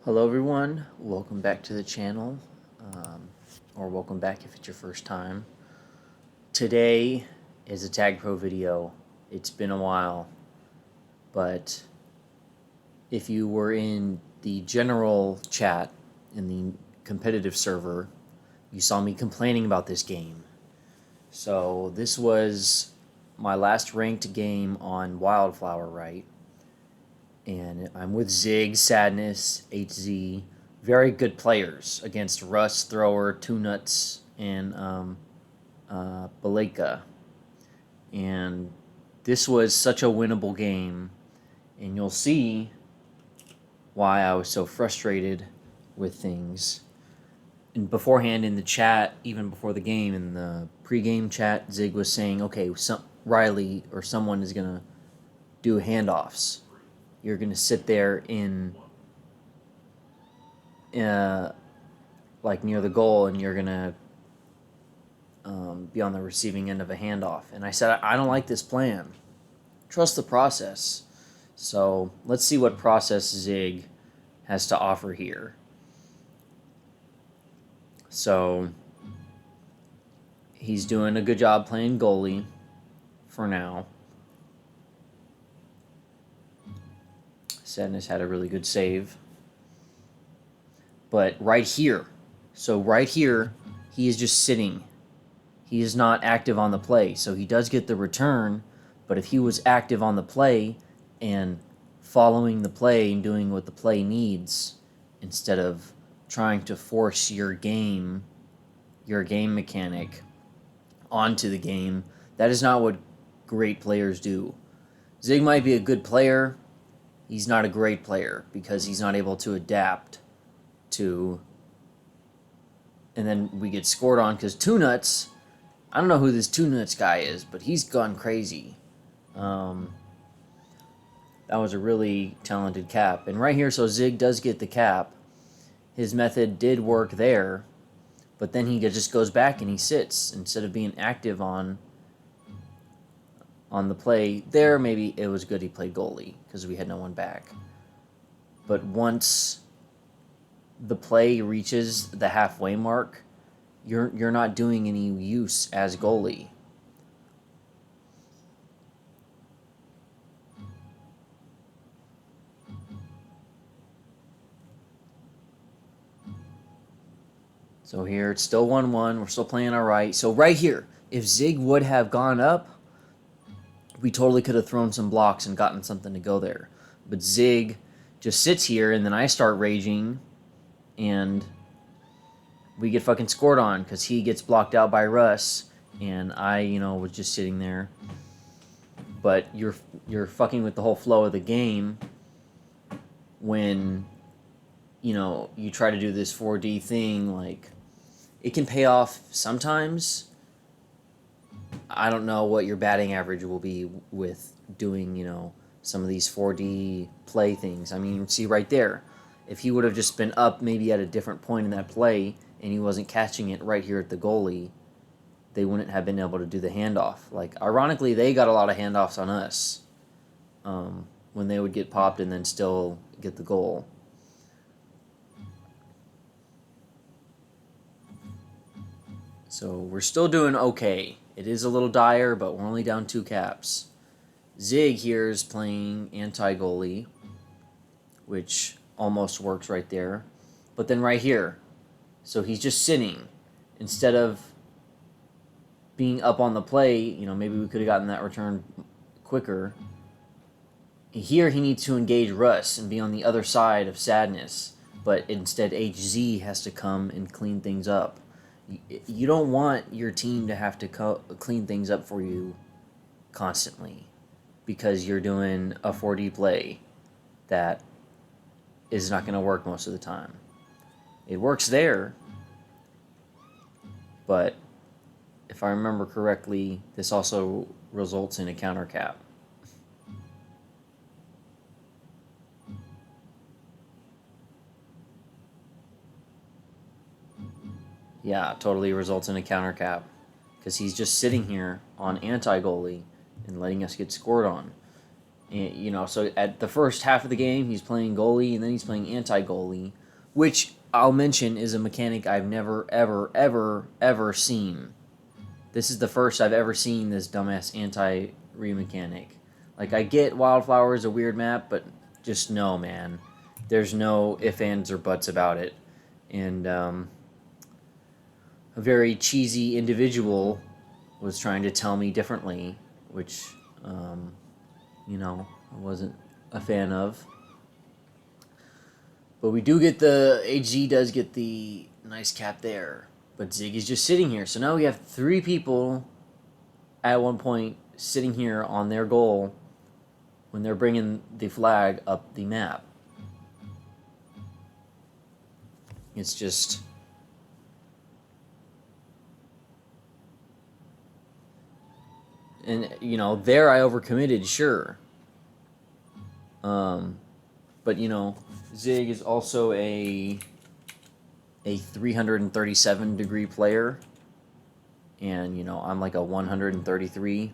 Hello everyone, welcome back to the channel, or welcome back if it's your first time. Today is a Tag Pro video. It's been a while, but if you were in the general chat in the competitive server, you saw me complaining about this game. So this was my last ranked game on Wildflower, right? And I'm with Zig, Sadness, HZ, very good players against Russ, Thrower, Two Nuts, and Baleka. And this was such a winnable game, and you'll see why I was so frustrated with things. And beforehand in the chat, even before the game, in the pre-game chat, Zig was saying, okay, Riley or someone is going to do handoffs. You're going to sit there in like near the goal, and you're going to be on the receiving end of a handoff. And I said, I don't like this plan. Trust the process. So let's see what process Zig has to offer here. So he's doing a good job playing goalie for now. Sadness had a really good save. But right here, he is just sitting. He is not active on the play. So he does get the return, but if he was active on the play and following the play and doing what the play needs, instead of trying to force your game mechanic onto the game, that is not what great players do. Zig might be a good player. He's not a great player because he's not able to adapt to. And then we get scored on because Two Nuts, I don't know who this Two Nuts guy is, but he's gone crazy. That was a really talented cap. And right here, so Zig does get the cap. His method did work there, but then he just goes back and he sits instead of being active on the play. There, maybe it was good he played goalie because we had no one back. But once the play reaches the halfway mark, you're not doing any use as goalie. So here it's still 1-1. We're still playing all right. So right here, if Zig would have gone up, we totally could have thrown some blocks and gotten something to go there. But Zig just sits here, and then I start raging, and we get fucking scored on because he gets blocked out by Russ, and I, was just sitting there. But you're fucking with the whole flow of the game when, you try to do this 4D thing. Like, it can pay off sometimes. I don't know what your batting average will be with doing, some of these 4D play things. I mean, see right there, if he would have just been up maybe at a different point in that play and he wasn't catching it right here at the goalie, they wouldn't have been able to do the handoff. Like, ironically, they got a lot of handoffs on us when they would get popped and then still get the goal. So we're still doing okay. It is a little dire, but we're only down 2 caps. Zig here is playing anti-goalie, which almost works right there. But then right here, so he's just sitting. Instead of being up on the play, maybe we could have gotten that return quicker. Here he needs to engage Russ and be on the other side of Sadness, but instead HZ has to come and clean things up. You don't want your team to have to clean things up for you constantly because you're doing a 4D play that is not going to work most of the time. It works there, but if I remember correctly, this also results in a counter cap. Yeah, totally results in a counter cap because he's just sitting here on anti-goalie and letting us get scored on. And, you know, so at the first half of the game, he's playing goalie, and then he's playing anti-goalie, which I'll mention is a mechanic I've never, ever, ever, ever seen. This is the first I've ever seen this dumbass anti-re mechanic. Like, I get Wildflower is a weird map, but just no, man. There's no ifs, ands, or buts about it. And a very cheesy individual was trying to tell me differently, which, you know, I wasn't a fan of. But we do get the HZ does get the nice cap there. But Zig is just sitting here. So now we have 3 people at one point sitting here on their goal when they're bringing the flag up the map. It's just... And, you know, there I overcommitted, sure. But, you know, Zig is also a 337 degree player. And, you know, I'm like a 133.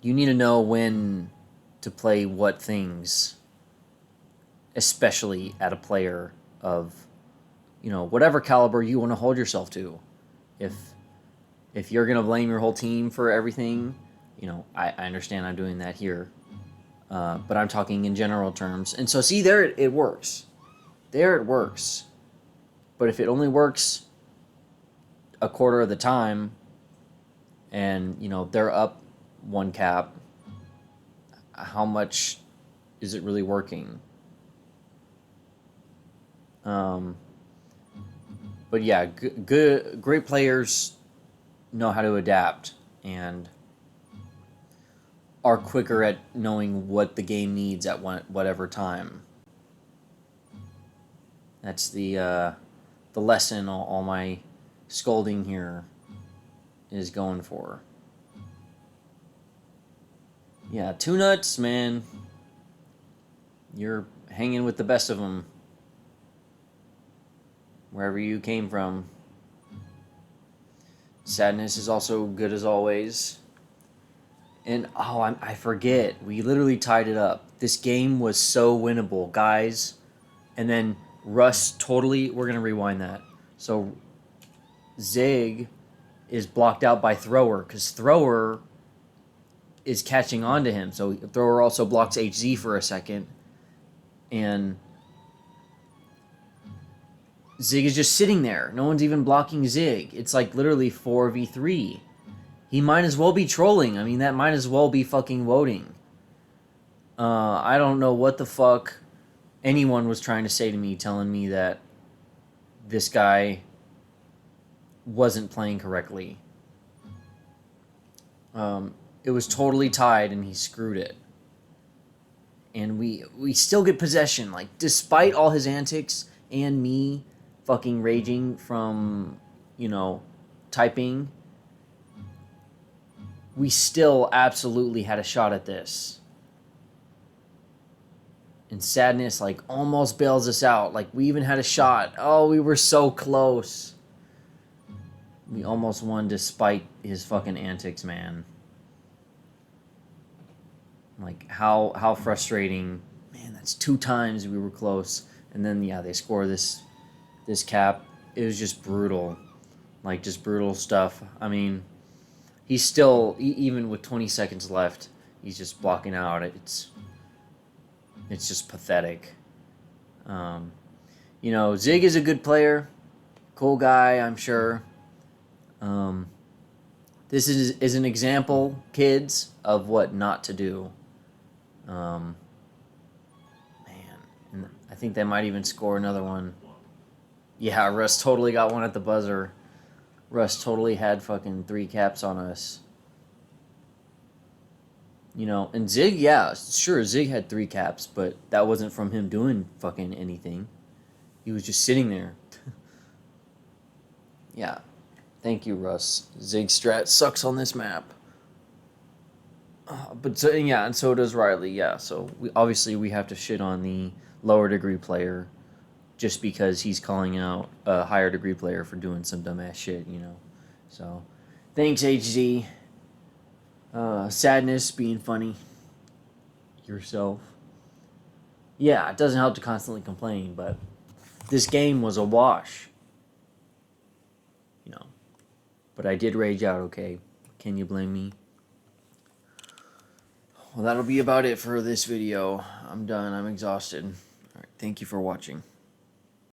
You need to know when to play what things, especially at a player of, you know, whatever caliber you want to hold yourself to. If you're gonna blame your whole team for everything, you know, I understand I'm doing that here, but I'm talking in general terms. And so, see, there it works. There it works. But if it only works a quarter of the time, and you know they're up 1 cap, how much is it really working? But yeah, great players know how to adapt and are quicker at knowing what the game needs at whatever time. That's the lesson all my scolding here is going for. Yeah, 2 nuts, man. You're hanging with the best of them. Wherever you came from. Sadness is also good as always. And, oh, I forget. We literally tied it up. This game was so winnable, guys. And then Russ totally... We're going to rewind that. So, Zig is blocked out by Thrower, because Thrower is catching on to him. So, Thrower also blocks HZ for a second. And... Zig is just sitting there. No one's even blocking Zig. It's like literally 4v3. He might as well be trolling. I mean, that might as well be fucking voting. I don't know what the fuck anyone was trying to say to me, telling me that this guy wasn't playing correctly. It was totally tied, and he screwed it. And we still get possession. Like, despite all his antics and me fucking raging from, you know, typing, we still absolutely had a shot at this. And Sadness, like, almost bails us out. Like, we even had a shot. Oh, we were so close. We almost won despite his fucking antics, man. Like, how frustrating. Man, that's 2 times we were close. And then, yeah, they score this cap. It was just brutal. Like, just brutal stuff. I mean, he's still, even with 20 seconds left, he's just blocking out. It's just pathetic. You know, Zig is a good player. Cool guy, I'm sure. This is an example, kids, of what not to do. Man, and I think they might even score another one. Yeah, Russ totally got one at the buzzer. Russ totally had fucking 3 caps on us. You know, and Zig, yeah, sure, Zig had 3 caps, but that wasn't from him doing fucking anything. He was just sitting there. Yeah. Thank you, Russ. Zig strat sucks on this map. But so, yeah, and so does Riley. Yeah, so we have to shit on the lower degree player just because he's calling out a higher degree player for doing some dumbass shit, you know. So, thanks, HZ. Sadness, being funny yourself. Yeah, it doesn't help to constantly complain, but this game was a wash, you know. But I did rage out, okay? Can you blame me? Well, that'll be about it for this video. I'm done. I'm exhausted. All right, thank you for watching.